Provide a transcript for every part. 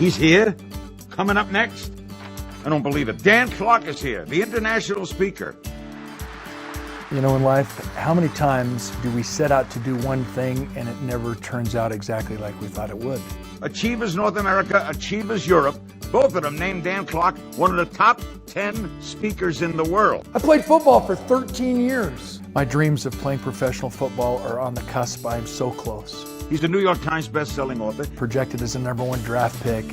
He's here? Coming up next? I don't believe it. Dan Clark is here, the international speaker. You know, in life, how many times do we set out to do one thing and it never turns out exactly like we thought it would? Achievers North America, Achievers Europe, both of them named Dan Clark one of the top 10 speakers in the world. I played football for 13 years. My dreams of playing professional football are on the cusp. I'm so close. He's a New York Times best-selling author. Projected as a #1 draft pick,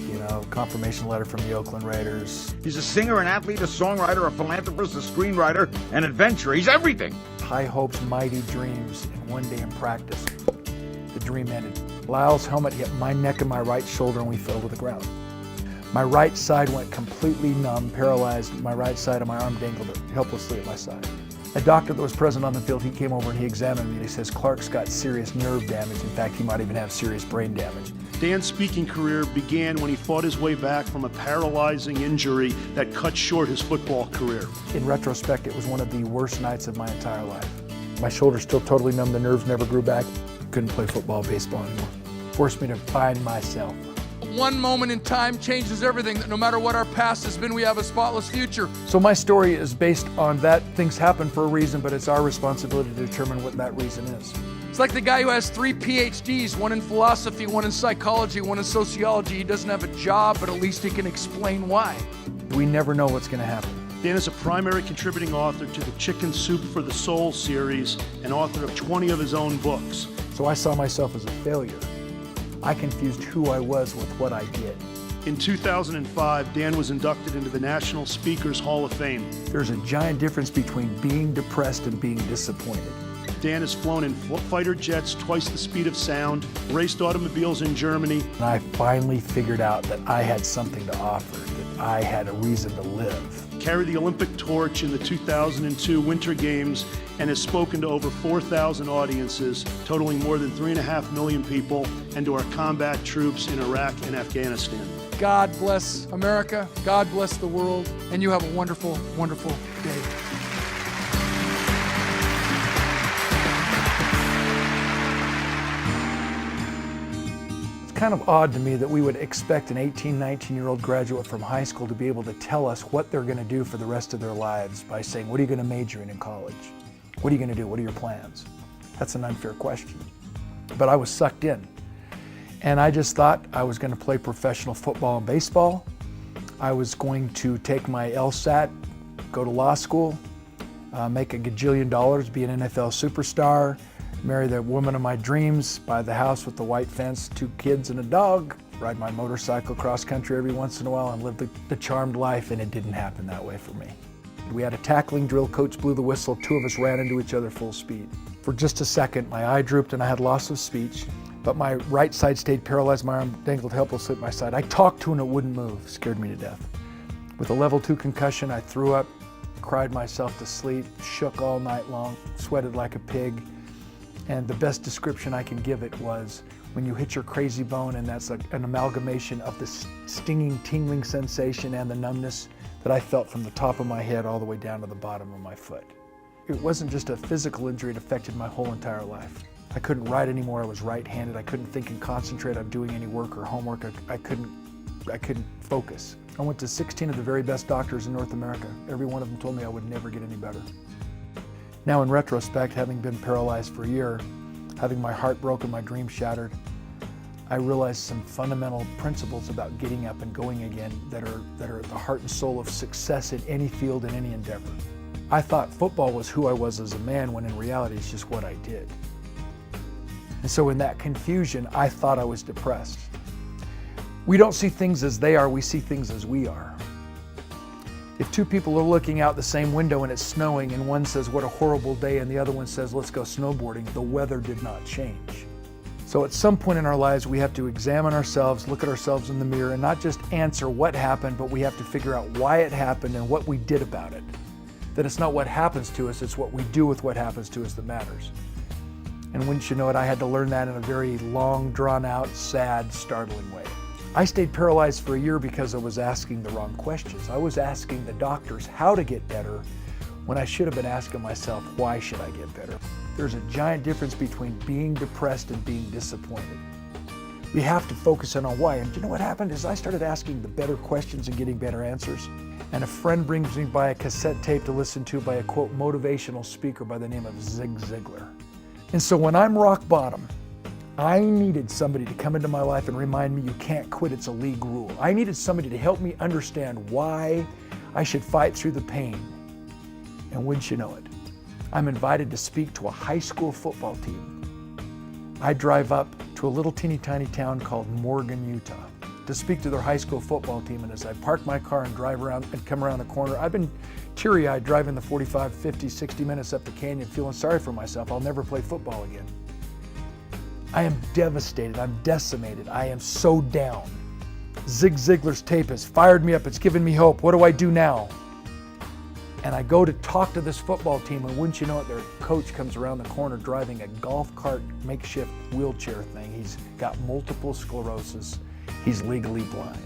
confirmation letter from the Oakland Raiders. He's a singer, an athlete, a songwriter, a philanthropist, a screenwriter, an adventurer. He's everything. High hopes, mighty dreams, and one day in practice, the dream ended. Lyle's helmet hit my neck and my right shoulder and we fell to the ground. My right side went completely numb, paralyzed. My right side of my arm dangled helplessly at my side. A doctor that was present on the field, he came over and he examined me and he says, Clark's got serious nerve damage. In fact, he might even have serious brain damage. Dan's speaking career began when he fought his way back from a paralyzing injury that cut short his football career. In retrospect, it was one of the worst nights of my entire life. My shoulder's still totally numb, the nerves never grew back. Couldn't play football, baseball anymore. Forced me to find myself. One moment in time changes everything, that no matter what our past has been, we have a spotless future. So my story is based on that. Things happen for a reason, but it's our responsibility to determine what that reason is. It's like the guy who has 3 PhDs, one in philosophy, one in psychology, one in sociology. He doesn't have a job, but at least he can explain why. We never know what's going to happen. Dan is a primary contributing author to the Chicken Soup for the Soul series and author of 20 of his own books. So I saw myself as a failure. I confused who I was with what I did. In 2005, Dan was inducted into the National Speakers Hall of Fame. There's a giant difference between being depressed and being disappointed. Dan has flown in fighter jets twice the speed of sound, raced automobiles in Germany. And I finally figured out that I had something to offer, that I had a reason to live. Carried the Olympic torch in the 2002 Winter Games and has spoken to over 4,000 audiences, totaling more than 3.5 million people, and to our combat troops in Iraq and Afghanistan. God bless America, God bless the world, and you have a wonderful, wonderful day. It's kind of odd to me that we would expect an 18, 19-year-old graduate from high school to be able to tell us what they're going to do for the rest of their lives by saying, what are you going to major in college? What are you going to do? What are your plans? That's an unfair question. But I was sucked in. And I just thought I was going to play professional football and baseball. I was going to take my LSAT, go to law school, make $1 gajillion, be an NFL superstar, marry the woman of my dreams, buy the house with the white fence, 2 kids and a dog, ride my motorcycle cross country every once in a while and live the charmed life, and it didn't happen that way for me. We had a tackling drill, coach blew the whistle, 2 of us ran into each other full speed. For just a second, my eye drooped and I had loss of speech, but my right side stayed paralyzed, my arm dangled helplessly at my side. I talked to it and it wouldn't move, scared me to death. With a level 2 concussion, I threw up, cried myself to sleep, shook all night long, sweated like a pig. And the best description I can give it was when you hit your crazy bone, and that's an amalgamation of the stinging, tingling sensation and the numbness that I felt from the top of my head all the way down to the bottom of my foot. It wasn't just a physical injury, it affected my whole entire life. I couldn't write anymore, I was right-handed, I couldn't think and concentrate on doing any work or homework, I couldn't focus. I went to 16 of the very best doctors in North America. Every one of them told me I would never get any better. Now in retrospect, having been paralyzed for a year, having my heart broken, my dreams shattered, I realized some fundamental principles about getting up and going again that are at the heart and soul of success in any field, in any endeavor. I thought football was who I was as a man, when in reality it's just what I did. And so in that confusion, I thought I was depressed. We don't see things as they are, we see things as we are. If 2 people are looking out the same window and it's snowing and one says, what a horrible day, and the other one says, let's go snowboarding, the weather did not change. So at some point in our lives, we have to examine ourselves, look at ourselves in the mirror, and not just answer what happened, but we have to figure out why it happened and what we did about it. That it's not what happens to us, it's what we do with what happens to us that matters. And wouldn't you know it, I had to learn that in a very long, drawn-out, sad, startling way. I stayed paralyzed for a year because I was asking the wrong questions. I was asking the doctors how to get better when I should have been asking myself, why should I get better? There's a giant difference between being depressed and being disappointed. We have to focus in on why. And you know what happened is I started asking the better questions and getting better answers. And a friend brings me by a cassette tape to listen to by a, quote, motivational speaker by the name of Zig Ziglar. And so when I'm rock bottom, I needed somebody to come into my life and remind me you can't quit, it's a league rule. I needed somebody to help me understand why I should fight through the pain. And wouldn't you know it, I'm invited to speak to a high school football team. I drive up to a little teeny tiny town called Morgan, Utah, to speak to their high school football team. And as I park my car and drive around and come around the corner, I've been teary-eyed driving the 45, 50, 60 minutes up the canyon, feeling sorry for myself. I'll never play football again. I am devastated, I'm decimated, I am so down. Zig Ziglar's tape has fired me up, it's given me hope. What do I do now? And I go to talk to this football team, and wouldn't you know it, their coach comes around the corner driving a golf cart makeshift wheelchair thing. He's got multiple sclerosis. He's legally blind.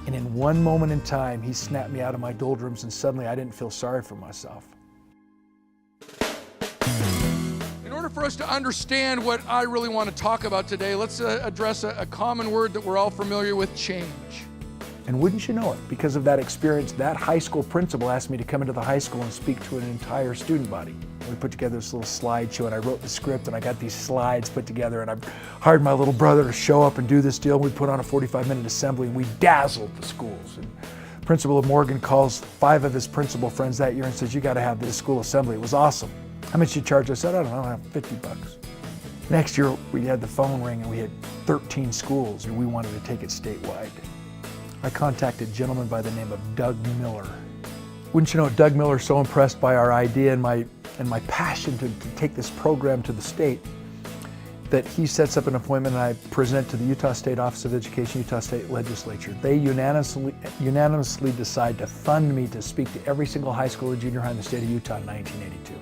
And in one moment in time, he snapped me out of my doldrums, and suddenly I didn't feel sorry for myself. In order for us to understand what I really want to talk about today, let's address a common word that we're all familiar with, change. And wouldn't you know it, because of that experience, that high school principal asked me to come into the high school and speak to an entire student body. And we put together this little slideshow, and I wrote the script, and I got these slides put together, and I hired my little brother to show up and do this deal. We put on a 45-minute assembly, and we dazzled the schools. And Principal of Morgan calls 5 of his principal friends that year and says, you got to have this school assembly. It was awesome. How much you charge? I said, I don't know, $50. Next year, we had the phone ring, and we had 13 schools, and we wanted to take it statewide. I contacted a gentleman by the name of Doug Miller. Wouldn't you know, Doug Miller is so impressed by our idea and my passion to take this program to the state that he sets up an appointment, and I present to the Utah State Office of Education, Utah State Legislature. They unanimously decide to fund me to speak to every single high school and junior high in the state of Utah in 1982.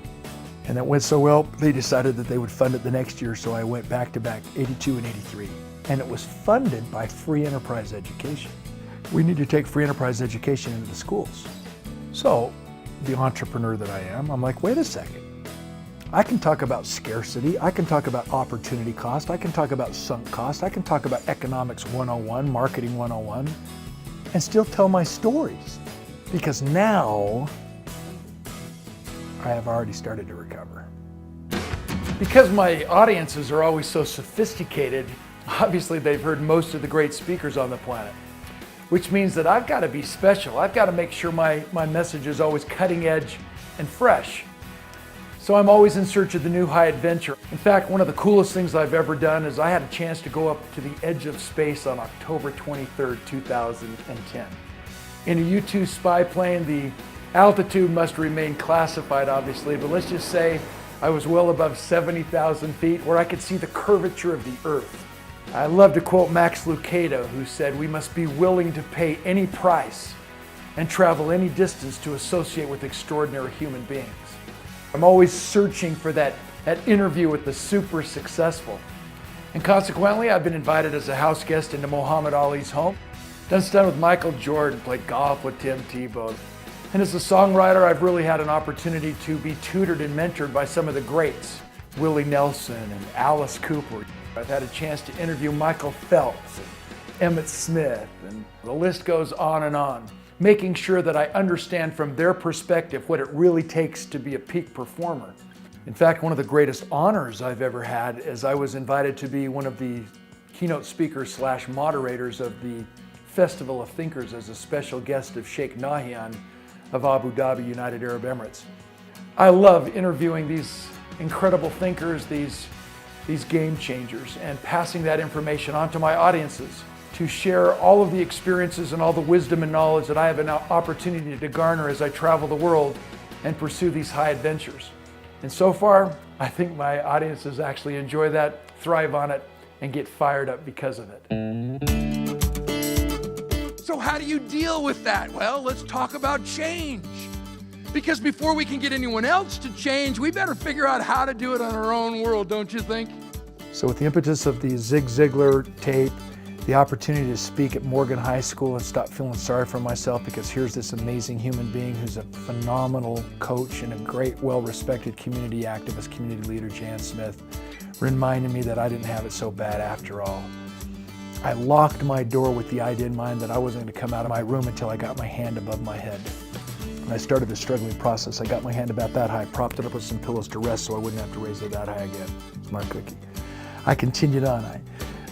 And it went so well, they decided that they would fund it the next year, so I went back to back, 82 and 83. And it was funded by free enterprise education. We need to take free enterprise education into the schools. So, the entrepreneur that I am, I'm like, wait a second. I can talk about scarcity, I can talk about opportunity cost, I can talk about sunk cost, I can talk about economics 101, marketing 101, and still tell my stories. Because now, I have already started to recover. Because my audiences are always so sophisticated, obviously they've heard most of the great speakers on the planet. Which means that I've got to be special. I've got to make sure my message is always cutting edge and fresh. So I'm always in search of the new high adventure. In fact, one of the coolest things I've ever done is I had a chance to go up to the edge of space on October 23rd, 2010. In a U-2 spy plane, the altitude must remain classified, obviously, but let's just say I was well above 70,000 feet where I could see the curvature of the Earth. I love to quote Max Lucado, who said, we must be willing to pay any price and travel any distance to associate with extraordinary human beings. I'm always searching for that interview with the super successful. And consequently, I've been invited as a house guest into Muhammad Ali's home, done stuff with Michael Jordan, played golf with Tim Tebow. And as a songwriter, I've really had an opportunity to be tutored and mentored by some of the greats, Willie Nelson and Alice Cooper. I've had a chance to interview Michael Phelps and Emmett Smith, and the list goes on, making sure that I understand from their perspective what it really takes to be a peak performer. In fact, one of the greatest honors I've ever had is I was invited to be one of the keynote speakers / moderators of the Festival of Thinkers as a special guest of Sheikh Nahyan of Abu Dhabi, United Arab Emirates. I love interviewing these incredible thinkers, these game changers, and passing that information on to my audiences to share all of the experiences and all the wisdom and knowledge that I have an opportunity to garner as I travel the world and pursue these high adventures. And so far, I think my audiences actually enjoy that, thrive on it, and get fired up because of it. So how do you deal with that? Well, let's talk about change. Because before we can get anyone else to change, we better figure out how to do it on our own world, don't you think? So with the impetus of the Zig Ziglar tape, the opportunity to speak at Morgan High School and stop feeling sorry for myself, because here's this amazing human being who's a phenomenal coach and a great, well-respected community activist, community leader, Jan Smith, reminding me that I didn't have it so bad after all. I locked my door with the idea in mind that I wasn't going to come out of my room until I got my hand above my head. And I started the struggling process. I got my hand about that high, propped it up with some pillows to rest so I wouldn't have to raise it that high again. Smart cookie. I continued on.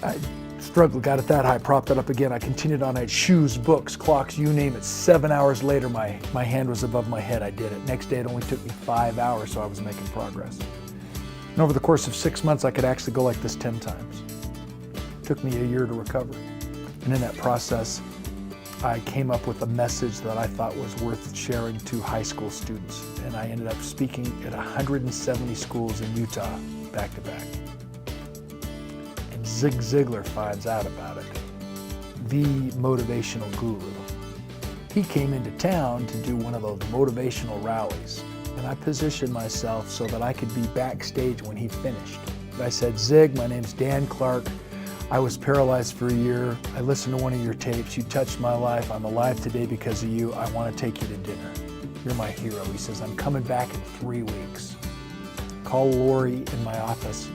I struggled, got it that high, propped it up again. I continued on. I had shoes, books, clocks, you name it. 7 hours later, my hand was above my head. I did it. Next day, it only took me 5 hours, so I was making progress. And over the course of 6 months, I could actually go like this 10 times. It took me a year to recover. And in that process, I came up with a message that I thought was worth sharing to high school students. And I ended up speaking at 170 schools in Utah, back to back. And Zig Ziglar finds out about it, the motivational guru. He came into town to do one of those motivational rallies. And I positioned myself so that I could be backstage when he finished. I said, Zig, my name's Dan Clark. I was paralyzed for a year. I listened to one of your tapes. You touched my life. I'm alive today because of you. I want to take you to dinner. You're my hero. He says, I'm coming back in 3 weeks. Call Lori in my office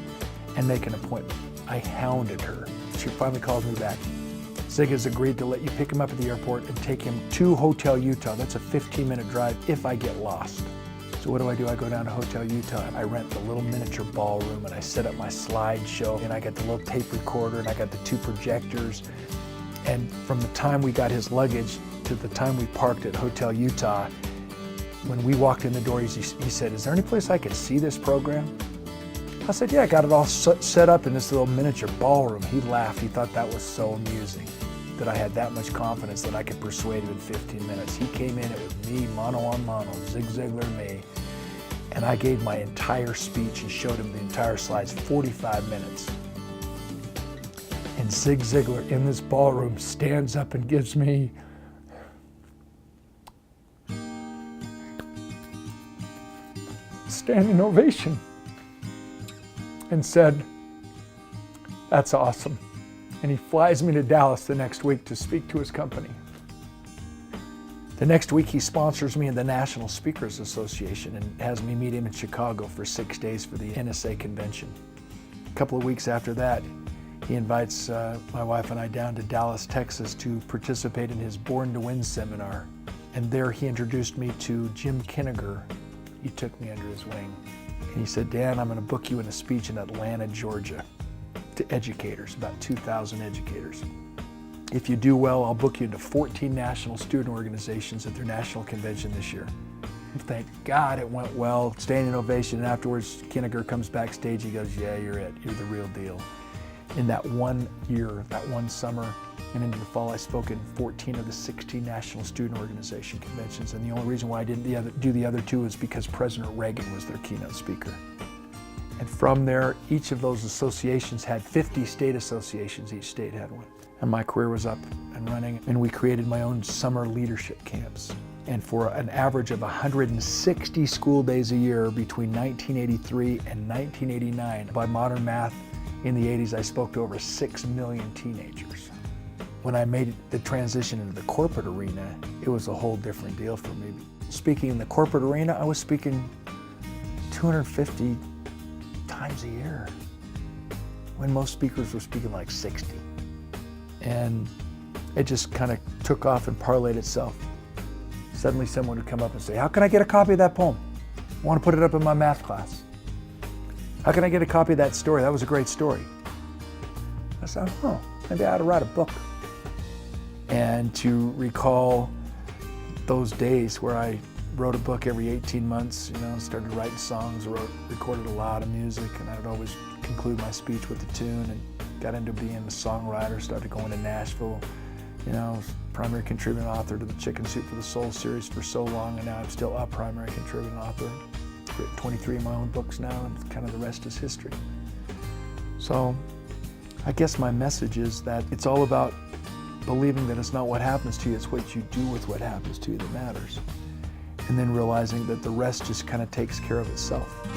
and make an appointment. I hounded her. She finally called me back. Zig has agreed to let you pick him up at the airport and take him to Hotel Utah. That's a 15-minute drive if I get lost. So what do? I go down to Hotel Utah. I rent the little miniature ballroom and I set up my slideshow and I got the little tape recorder and I got the 2 projectors. And from the time we got his luggage to the time we parked at Hotel Utah, when we walked in the door, he said, is there any place I could see this program? I said, yeah, I got it all set up in this little miniature ballroom. He laughed. He thought that was so amusing, that I had that much confidence that I could persuade him in 15 minutes. He came in, it was me, mano a mano, Zig Ziglar and me. And I gave my entire speech and showed him the entire slides, 45 minutes. And Zig Ziglar in this ballroom stands up and gives me standing ovation and said, that's awesome. And he flies me to Dallas the next week to speak to his company. The next week he sponsors me in the National Speakers Association and has me meet him in Chicago for 6 days for the NSA convention. A couple of weeks after that, he invites my wife and I down to Dallas, Texas to participate in his Born to Win seminar. And there he introduced me to Jim Kinniger. He took me under his wing. And he said, Dan, I'm going to book you in a speech in Atlanta, Georgia, to educators, about 2,000 educators. If you do well, I'll book you into 14 national student organizations at their national convention this year. Thank God it went well. Standing ovation, and afterwards Kinniger comes backstage. He goes, yeah, you're it. You're the real deal. In that 1 year, that one summer, and into the fall, I spoke in 14 of the 16 national student organization conventions. And the only reason why I didn't do the other 2 is because President Reagan was their keynote speaker. And from there, each of those associations had 50 state associations. Each state had one. And my career was up and running. And we created my own summer leadership camps. And for an average of 160 school days a year between 1983 and 1989, by modern math, in the 80s, I spoke to over 6 million teenagers. When I made the transition into the corporate arena, it was a whole different deal for me. Speaking in the corporate arena, I was speaking 250 times a year, when most speakers were speaking like 60. And it just kind of took off and parlayed itself. Suddenly someone would come up and say, how can I get a copy of that poem? I want to put it up in my math class. How can I get a copy of that story? That was a great story. I said, oh, maybe I ought to write a book. And to recall those days where I wrote a book every 18 months, started writing songs, recorded a lot of music, and I would always conclude my speech with a tune, and got into being a songwriter, started going to Nashville, primary contributing author to the Chicken Soup for the Soul series for so long, and now I'm still a primary contributing author. I've written 23 of my own books now, and kind of the rest is history. So I guess my message is that it's all about believing that it's not what happens to you, it's what you do with what happens to you that matters. And then realizing that the rest just kind of takes care of itself.